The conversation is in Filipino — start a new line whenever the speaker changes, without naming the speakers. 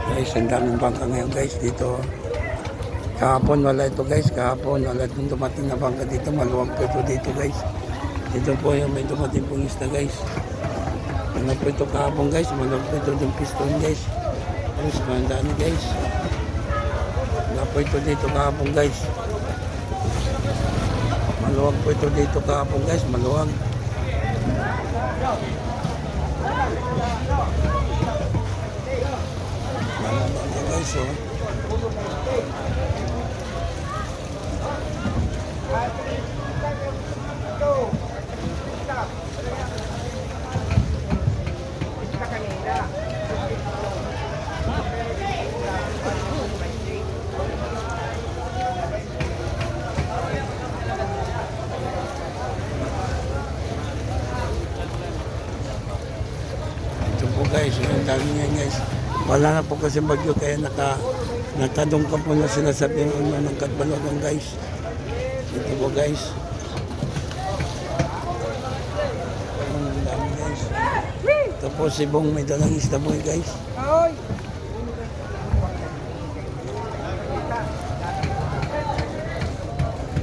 Guys, ang daming bangka ngayon guys dito. Kahapon wala ito guys, kahapon wala itong dumating na bangka dito. Maluwag po ito dito guys. Ito po yung may dumating pong isda guys. Ano po ito kahapon guys, maluwag po ito yung piston guys. Guys, mandaan guys. Wala po ito dito kahapon guys. Maluwag po ito dito kahapon guys, maluwag. Maluwag guys oh. Ito po guys, yung dami nga guys. Wala na po kasi bagyo kaya nakadungkap po na sila sa pinuno ng Katbalogan guys. Ito po guys. Ang dami guys. Ito po si Bong may dalang isda boy guys.